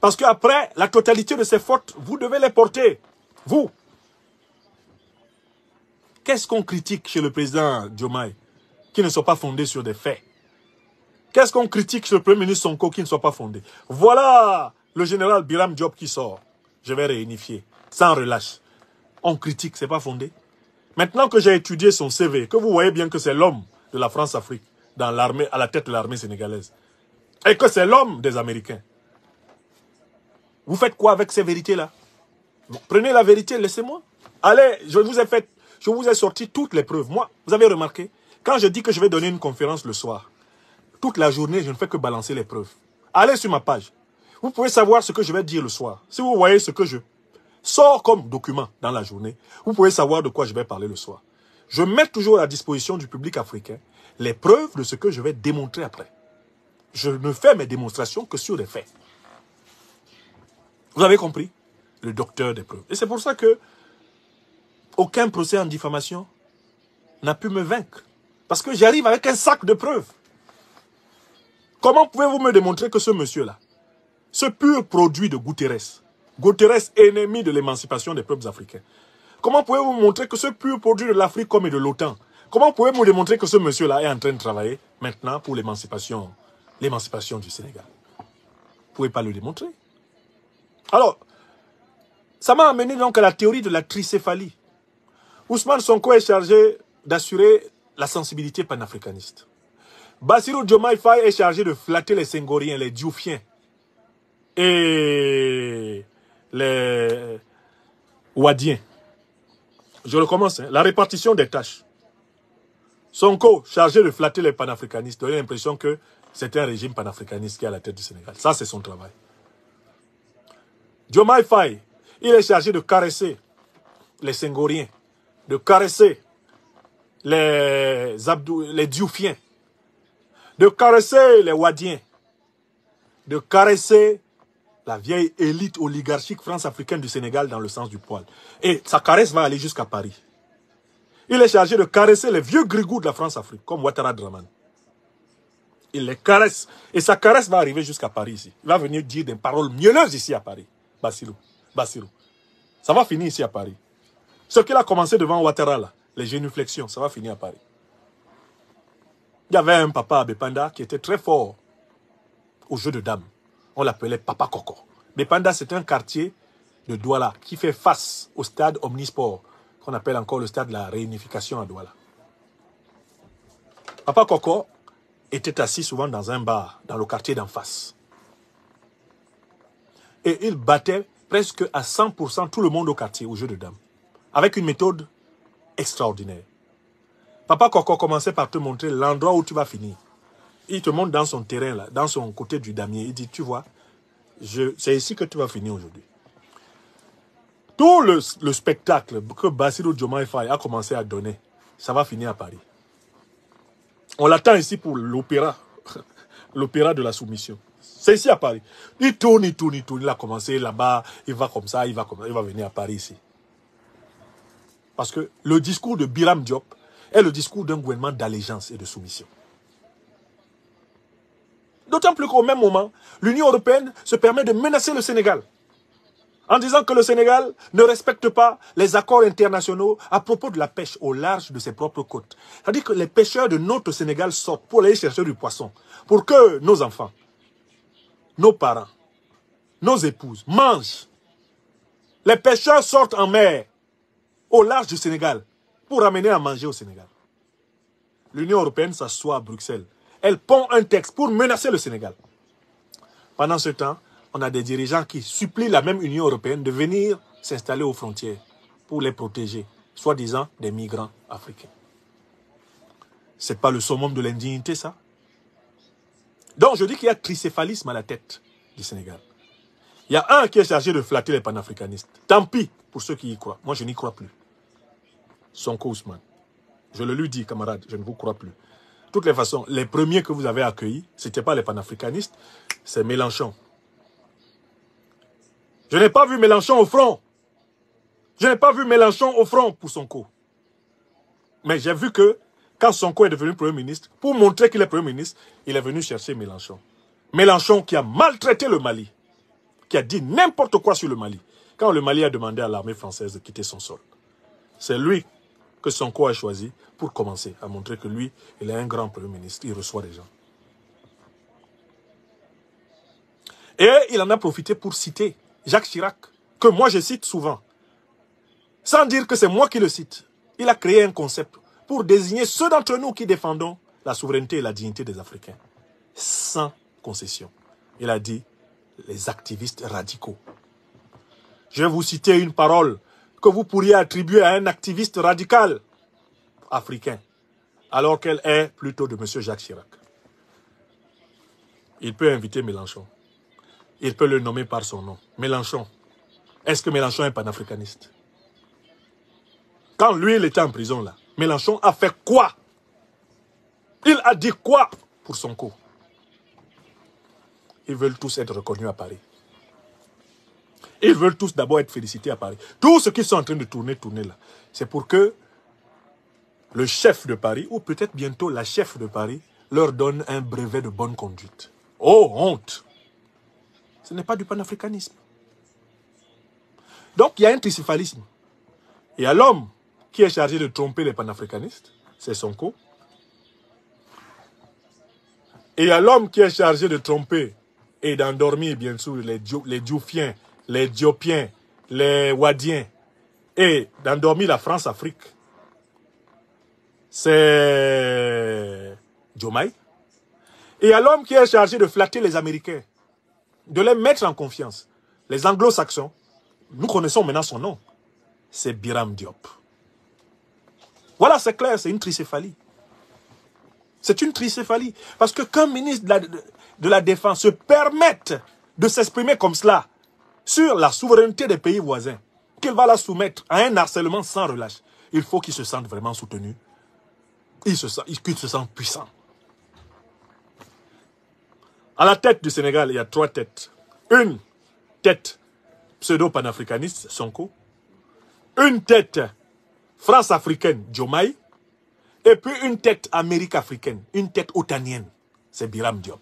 Parce qu'après, la totalité de ses fautes, vous devez les porter. Vous. Qu'est-ce qu'on critique chez le président Diomaye qui ne sont pas fondés sur des faits? Qu'est-ce qu'on critique chez le premier ministre Sonko qui ne sont pas fondés? Voilà le général Biram Diop qui sort. Je vais réunifier, sans relâche. On critique, c'est pas fondé. Maintenant que j'ai étudié son CV, que vous voyez bien que c'est l'homme de la France-Afrique dans l'armée, à la tête de l'armée sénégalaise, et que c'est l'homme des Américains, vous faites quoi avec ces vérités-là? Bon, prenez la vérité, laissez-moi. Allez, je vous ai sorti toutes les preuves. Moi, vous avez remarqué, quand je dis que je vais donner une conférence le soir, toute la journée, je ne fais que balancer les preuves. Allez sur ma page. Vous pouvez savoir ce que je vais dire le soir. Si vous voyez ce que je sors comme document dans la journée, vous pouvez savoir de quoi je vais parler le soir. Je mets toujours à la disposition du public africain les preuves de ce que je vais démontrer après. Je ne fais mes démonstrations que sur des faits. Vous avez compris? Le docteur des preuves. Et c'est pour ça que aucun procès en diffamation n'a pu me vaincre. Parce que j'arrive avec un sac de preuves. Comment pouvez-vous me démontrer que ce monsieur-là, ce pur produit de Guterres, ennemi de l'émancipation des peuples africains, comment pouvez-vous me montrer que ce pur produit de l'Afrique comme et de l'OTAN, comment pouvez-vous me démontrer que ce monsieur-là est en train de travailler maintenant pour l'émancipation du Sénégal? Vous ne pouvez pas le démontrer. Alors, ça m'a amené donc à la théorie de la tricéphalie. Ousmane Sonko est chargé d'assurer la sensibilité panafricaniste. Bassirou Diomaye Faye est chargé de flatter les Senghoriens, les Diofiens et les Ouadiens. Je recommence, hein. La répartition des tâches. Sonko, chargé de flatter les panafricanistes, donner l'impression que c'est un régime panafricaniste qui est à la tête du Sénégal. Ça, c'est son travail. Diomaye Faye, il est chargé de caresser les Senghoriens, de caresser les Diofiens, de caresser les Ouadiens, de caresser la vieille élite oligarchique france-africaine du Sénégal dans le sens du poil. Et sa caresse va aller jusqu'à Paris. Il est chargé de caresser les vieux grigous de la France-Afrique, comme Ouattara Draman. Il les caresse. Et sa caresse va arriver jusqu'à Paris ici. Il va venir dire des paroles mielleuses ici à Paris. Bassirou. Ça va finir ici à Paris. Ce qu'il a commencé devant Ouattara, là, les génuflexions, ça va finir à Paris. Il y avait un papa à Bépanda qui était très fort au jeu de dames. On l'appelait Papa Coco. Bépanda, c'est un quartier de Douala qui fait face au stade Omnisport, qu'on appelle encore le stade de la réunification à Douala. Papa Coco était assis souvent dans un bar, dans le quartier d'en face. Et il battait presque à 100% tout le monde au quartier, au jeu de dames, avec une méthode extraordinaire. Papa Coco commençait par te montrer l'endroit où tu vas finir. Il te montre dans son terrain, là, dans son côté du damier. Il dit, tu vois, c'est ici que tu vas finir aujourd'hui. Tout le spectacle que Bassirou Diomaye Faye a commencé à donner, ça va finir à Paris. On l'attend ici pour l'opéra. L'opéra de la soumission. C'est ici à Paris. Il tourne, il tourne, il tourne. Il a commencé là-bas, il va comme ça, il va venir à Paris ici. Parce que le discours de Biram Diop est le discours d'un gouvernement d'allégeance et de soumission. D'autant plus qu'au même moment, l'Union européenne se permet de menacer le Sénégal en disant que le Sénégal ne respecte pas les accords internationaux à propos de la pêche au large de ses propres côtes. C'est-à-dire que les pêcheurs de notre Sénégal sortent pour aller chercher du poisson, pour que nos enfants, nos parents, nos épouses mangent. Les pêcheurs sortent en mer au large du Sénégal pour ramener à manger au Sénégal. L'Union européenne s'assoit à Bruxelles. Elle pond un texte pour menacer le Sénégal. Pendant ce temps, on a des dirigeants qui supplient la même Union européenne de venir s'installer aux frontières pour les protéger, soi-disant des migrants africains. C'est pas le summum de l'indignité, ça? Donc, je dis qu'il y a tricéphalisme à la tête du Sénégal. Il y a un qui est chargé de flatter les panafricanistes. Tant pis pour ceux qui y croient. Moi, je n'y crois plus. Sonko Ousmane. Je le lui dis, camarade, je ne vous crois plus. De toutes les façons, les premiers que vous avez accueillis, ce n'étaient pas les panafricanistes, c'est Mélenchon. Je n'ai pas vu Mélenchon au front. Je n'ai pas vu Mélenchon au front pour Sonko. Mais j'ai vu que quand Sonko est devenu Premier ministre, pour montrer qu'il est Premier ministre, il est venu chercher Mélenchon. Mélenchon qui a maltraité le Mali, qui a dit n'importe quoi sur le Mali, quand le Mali a demandé à l'armée française de quitter son sol. C'est lui que Sonko a choisi pour commencer à montrer que lui, il est un grand Premier ministre, il reçoit des gens. Et il en a profité pour citer Jacques Chirac, que moi je cite souvent, sans dire que c'est moi qui le cite. Il a créé un concept pour désigner ceux d'entre nous qui défendons la souveraineté et la dignité des Africains, sans concession. Il a dit les activistes radicaux. Je vais vous citer une parole que vous pourriez attribuer à un activiste radical africain, alors qu'elle est plutôt de M. Jacques Chirac. Il peut inviter Mélenchon. Il peut le nommer par son nom. Mélenchon. Est-ce que Mélenchon est panafricaniste? Quand lui, il était en prison là, Mélenchon a fait quoi? Il a dit quoi pour Sonko? Ils veulent tous être reconnus à Paris. Ils veulent tous d'abord être félicités à Paris. Tout ce qu'ils sont en train de tourner là, c'est pour que le chef de Paris, ou peut-être bientôt la chef de Paris, leur donne un brevet de bonne conduite. Oh, honte! Ce n'est pas du panafricanisme. Donc, il y a un tricéphalisme. Il y a l'homme qui est chargé de tromper les panafricanistes, c'est Sonko. Et il y a l'homme qui est chargé de tromper et d'endormir, bien sûr, les Diofiens, les Diopiens, les Wadiens, et d'endormir la France-Afrique. C'est Diomaye. Et il y a l'homme qui est chargé de flatter les Américains, de les mettre en confiance. Les Anglo-Saxons, nous connaissons maintenant son nom, c'est Biram Diop. Voilà, c'est clair, c'est une tricéphalie. C'est une tricéphalie. Parce que qu'un ministre de la Défense se permette de s'exprimer comme cela sur la souveraineté des pays voisins, qu'il va la soumettre à un harcèlement sans relâche, il faut qu'il se sente vraiment soutenu. Qu'il se sente puissant. À la tête du Sénégal, il y a 3 têtes. Une tête pseudo-panafricaniste, Sonko. Une tête France-africaine, Diomaye. Et puis une tête Amérique africaine, une tête otanienne, c'est Biram Diop.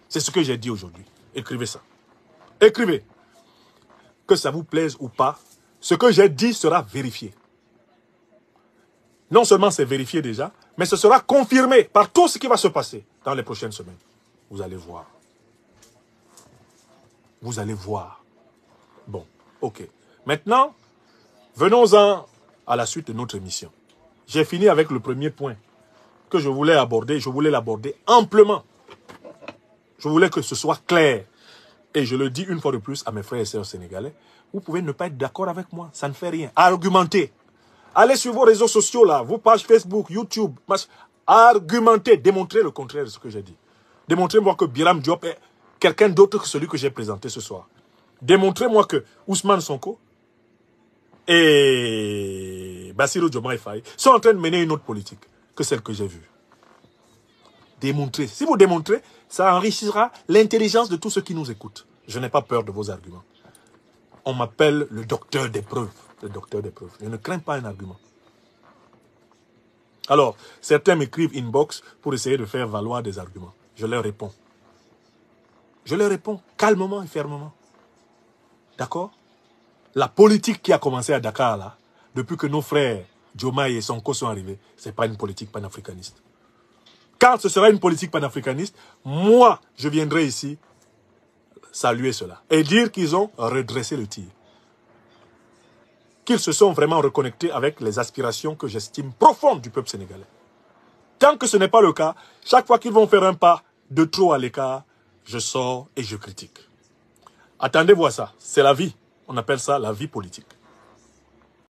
C'est ce que j'ai dit aujourd'hui. Écrivez ça. Écrivez. Que ça vous plaise ou pas, ce que j'ai dit sera vérifié. Non seulement c'est vérifié déjà, mais ce sera confirmé par tout ce qui va se passer dans les prochaines semaines. Vous allez voir. Vous allez voir. Bon, ok. Maintenant, venons-en à la suite de notre émission. J'ai fini avec le premier point que je voulais aborder. Je voulais l'aborder amplement. Je voulais que ce soit clair. Et je le dis une fois de plus à mes frères et sœurs sénégalais. Vous pouvez ne pas être d'accord avec moi. Ça ne fait rien. Argumentez. Allez sur vos réseaux sociaux là. Vos pages Facebook, YouTube. Argumentez. Démontrez le contraire de ce que j'ai dit. Démontrez-moi que Biram Diop est quelqu'un d'autre que celui que j'ai présenté ce soir. Démontrez-moi que Ousmane Sonko et Bassirou Diomaye Faye sont en train de mener une autre politique que celle que j'ai vue. démontrer. Si vous démontrez, ça enrichira l'intelligence de tous ceux qui nous écoutent. Je n'ai pas peur de vos arguments. On m'appelle le docteur des preuves. Le docteur des preuves. Je ne crains pas un argument. Alors, certains m'écrivent inbox pour essayer de faire valoir des arguments. Je leur réponds. Je leur réponds calmement et fermement. D'accord? La politique qui a commencé à Dakar, là, depuis que nos frères Diomaye et Sonko sont arrivés, ce n'est pas une politique panafricaniste. Quand ce sera une politique panafricaniste, moi, je viendrai ici saluer cela et dire qu'ils ont redressé le tir. Qu'ils se sont vraiment reconnectés avec les aspirations que j'estime profondes du peuple sénégalais. Tant que ce n'est pas le cas, chaque fois qu'ils vont faire un pas de trop à l'écart, je sors et je critique. Attendez-vous à ça. C'est la vie. On appelle ça la vie politique.